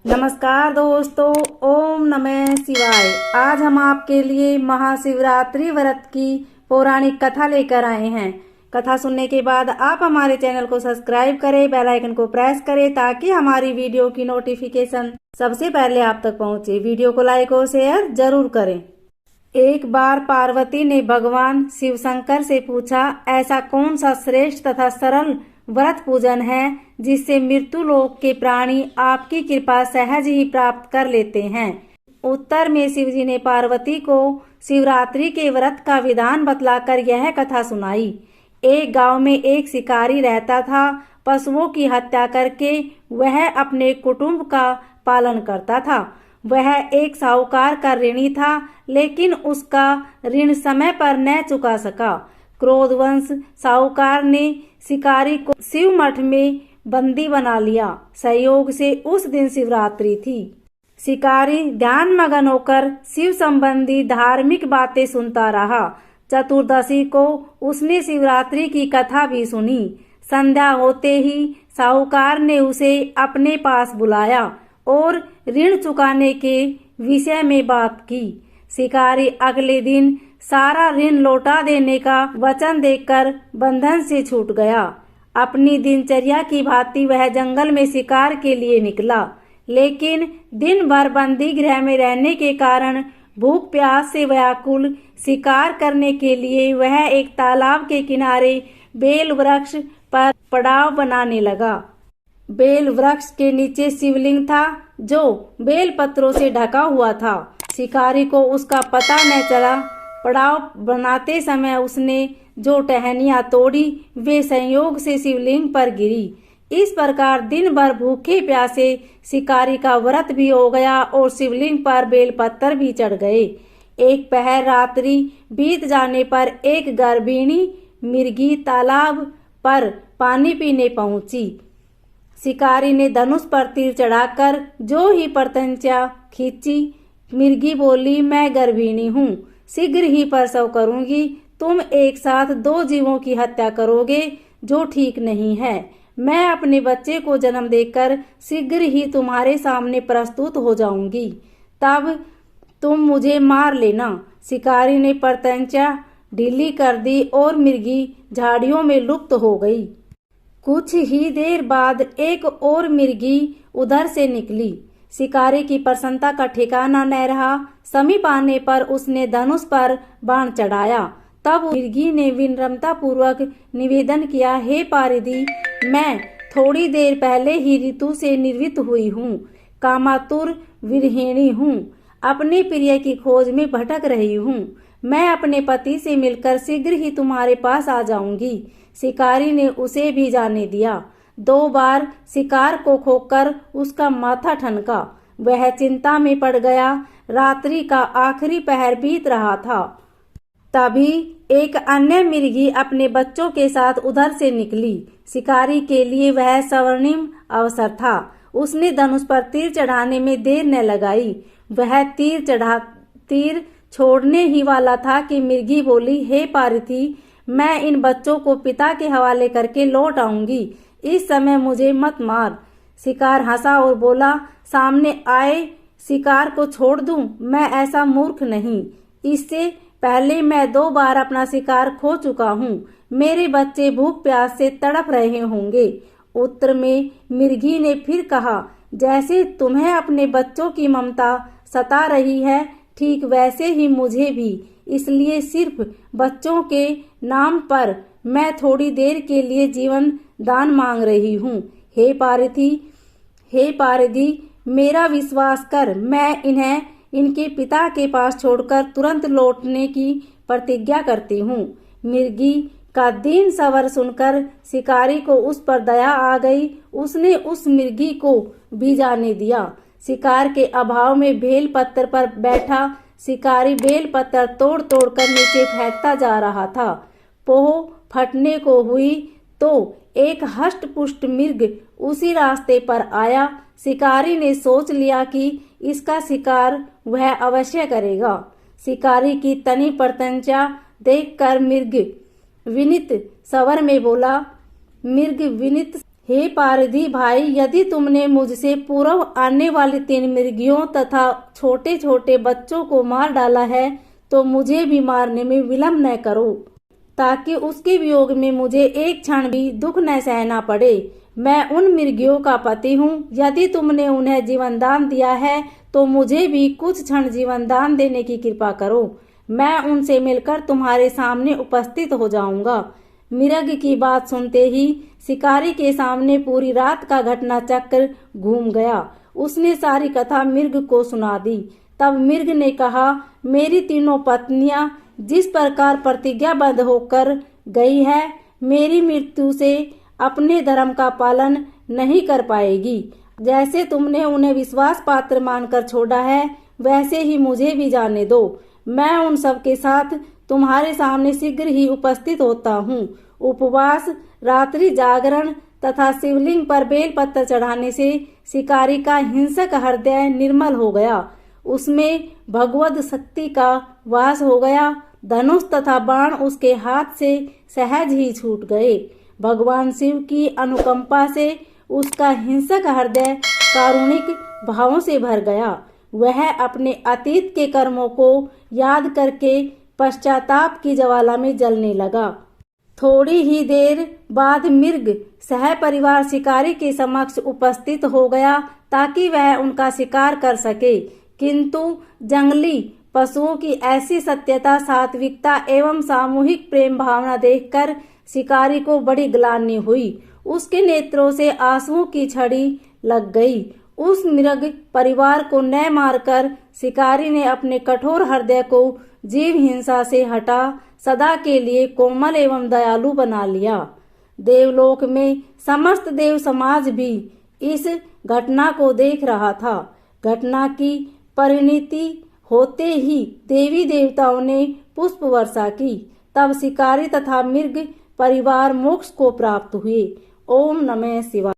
नमस्कार दोस्तों, ओम नमः शिवाय। आज हम आपके लिए महाशिवरात्रि व्रत की पौराणिक कथा लेकर आए हैं। कथा सुनने के बाद आप हमारे चैनल को सब्सक्राइब करें, बेल आइकन को प्रेस करें ताकि हमारी वीडियो की नोटिफिकेशन सबसे पहले आप तक पहुंचे। वीडियो को लाइक और शेयर जरूर करें। एक बार पार्वती ने भगवान शिव शंकर से पूछा, ऐसा कौन सा श्रेष्ठ तथा सरल व्रत पूजन है जिससे मृत्यु लोक के प्राणी आपकी कृपा सहज ही प्राप्त कर लेते हैं। उत्तर में शिवजी ने पार्वती को शिवरात्रि के व्रत का विधान बतलाकर यह कथा सुनाई। एक गांव में एक शिकारी रहता था। पशुओं की हत्या करके वह अपने कुटुंब का पालन करता था। वह एक साहूकार का ऋणी था, लेकिन उसका ऋण समय पर न चुका सका। क्रोधवश साहूकार ने शिकारी को शिव मठ में बंदी बना लिया। संयोग से उस दिन शिवरात्रि थी। शिकारी ध्यान मगन होकर शिव संबंधी धार्मिक बातें सुनता रहा। चतुर्दशी को उसने शिवरात्रि की कथा भी सुनी। संध्या होते ही साहूकार ने उसे अपने पास बुलाया और ऋण चुकाने के विषय में बात की। शिकारी अगले दिन सारा ऋण लौटा देने का वचन देकर बंधन से छूट गया। अपनी दिनचर्या की भांति वह जंगल में शिकार के लिए निकला, लेकिन दिन भर बंदी गृह में रहने के कारण भूख प्यास से व्याकुल शिकार करने के लिए वह एक तालाब के किनारे बेल वृक्ष पर पड़ाव बनाने लगा। बेल वृक्ष के नीचे शिवलिंग था जो बेल पत्रों से ढका हुआ था। शिकारी को उसका पता न चला। पड़ाव बनाते समय उसने जो टहनियां तोड़ी वे संयोग से शिवलिंग पर गिरी। इस प्रकार दिन भर भूखे प्यासे शिकारी का व्रत भी हो गया और शिवलिंग पर बेलपत्र भी चढ़ गए। एक पहर रात्रि बीत जाने पर एक गर्भिणी मिर्गी तालाब पर पानी पीने पहुंची। शिकारी ने धनुष पर तीर चढ़ाकर जो ही प्रत्यंचा खींची। मिर्गी बोली, मैं गर्भिणी हूँ, शीघ्र ही प्रसव करूंगी। तुम एक साथ दो जीवों की हत्या करोगे, जो ठीक नहीं है। मैं अपने बच्चे को जन्म देकर शीघ्र ही तुम्हारे सामने प्रस्तुत हो जाऊंगी, तब तुम मुझे मार लेना। शिकारी ने प्रत्यंचा ढीली कर दी और मिर्गी झाड़ियों में लुप्त हो गई। कुछ ही देर बाद एक और मिर्गी उधर से निकली। शिकारी की प्रसन्नता का ठिकाना न रहा। समीप आने पर उसने धनुष पर बाण चढ़ाया। तब मिर्गी ने विनम्रता पूर्वक निवेदन किया, हे पारिदी, मैं थोड़ी देर पहले ही ऋतु से निर्वृत हुई हूँ, कामातुर विरहिणी हूँ, अपने प्रिय की खोज में भटक रही हूँ। मैं अपने पति से मिलकर शीघ्र ही तुम्हारे पास आ जाऊंगी। शिकारी ने उसे भी जाने दिया। 2 बार शिकार को खोकर उसका माथा ठनका। वह चिंता में पड़ गया। रात्रि का आखिरी पहर बीत रहा था। तभी एक अन्य मिर्गी अपने बच्चों के साथ उधर से निकली। शिकारी के लिए वह स्वर्णिम अवसर था। उसने धनुष पर तीर चढ़ाने में देर न लगाई। वह तीर छोड़ने ही वाला था कि मिर्गी बोली, हे पारिथी, मैं इन बच्चों को पिता के हवाले करके लौट आऊंगी। इस समय मुझे मत मार। शिकार हंसा और बोला, सामने आए शिकार को छोड़ दूं? मैं ऐसा मूर्ख नहीं। इससे पहले मैं 2 बार अपना शिकार खो चुका हूँ। मेरे बच्चे भूख प्यास से तड़प रहे होंगे। उत्तर में मिर्गी ने फिर कहा, जैसे तुम्हें अपने बच्चों की ममता सता रही है, ठीक वैसे ही मुझे भी। इसलिए सिर्फ बच्चों के नाम पर मैं थोड़ी देर के लिए जीवन दान मांग रही हूँ। हे पारदी, मेरा विश्वास कर। मैं इन्हें इनके पिता के पास छोड़कर तुरंत लौटने की प्रतिज्ञा करती हूँ। मिर्गी का दीन सवर सुनकर शिकारी को उस पर दया आ गई। उसने उस मिर्गी को भी जाने दिया। शिकार के अभाव में बेल पत्थर पर बैठा शिकारी बेल पत्थर तोड़ तोड़ कर नीचे फेंकता जा रहा था। पोह फटने को हुई तो एक हष्ट पुष्ट मिर्ग उसी रास्ते पर आया। शिकारी ने सोच लिया कि इसका शिकार वह अवश्य करेगा। शिकारी की तनी प्रत्यंचा देखकर मिर्ग विनित स्वर में बोला, मिर्ग विनित हे पारधी भाई, यदि तुमने मुझसे पूर्व आने वाली 3 मृगियों तथा छोटे छोटे बच्चों को मार डाला है तो मुझे भी मारने में विलम्ब न करो, ताकि उसके वियोग में मुझे एक क्षण भी दुख न सहना पड़े। मैं उन मृगियों का पति हूँ। यदि तुमने उन्हें जीवन दान दिया है तो मुझे भी कुछ क्षण जीवन दान देने की कृपा करो। मैं उनसे मिलकर तुम्हारे सामने उपस्थित हो जाऊंगा। मृग की बात सुनते ही शिकारी के सामने पूरी रात का घटना चक्र घूम गया। उसने सारी कथा मृग को सुना दी। तब मृग ने कहा, मेरी तीनों पत्नियां जिस प्रकार प्रतिज्ञाबद्ध होकर गई है, मेरी मृत्यु से अपने धर्म का पालन नहीं कर पाएगी। जैसे तुमने उन्हें विश्वास पात्र मानकर छोड़ा है, वैसे ही मुझे भी जाने दो। मैं उन सब के साथ तुम्हारे सामने शीघ्र ही उपस्थित होता हूँ। उपवास, रात्रि जागरण तथा शिवलिंग पर बेलपत्र चढ़ाने से शिकारी का हिंसक हृदय निर्मल हो गया। उसमें भगवद शक्ति का वास हो गया। धनुष तथा बाण उसके हाथ से सहज ही छूट गए। भगवान शिव की अनुकंपा से उसका हिंसक हृदय कारुणिक भावों से भर गया। वह अपने अतीत के कर्मों को याद करके पश्चाताप की ज्वाला में जलने लगा। थोड़ी ही देर बाद मृग सह परिवार शिकारी के समक्ष उपस्थित हो गया ताकि वह उनका शिकार कर सके, किंतु जंगली पशुओं की ऐसी सत्यता, सात्विकता एवं सामूहिक प्रेम भावना देखकर शिकारी को बड़ी ग्लानि हुई। उसके नेत्रों से आंसुओं की छड़ी लग गई। उस मृग परिवार को न मारकर शिकारी ने अपने कठोर हृदय को जीव हिंसा से हटा सदा के लिए कोमल एवं दयालु बना लिया। देवलोक में समस्त देव समाज भी इस घटना को देख रहा था। घटना की परिणति होते ही देवी देवताओं ने पुष्प वर्षा की। तब शिकारी तथा मृग परिवार मोक्ष को प्राप्त हुए। ओम नमः शिवाय।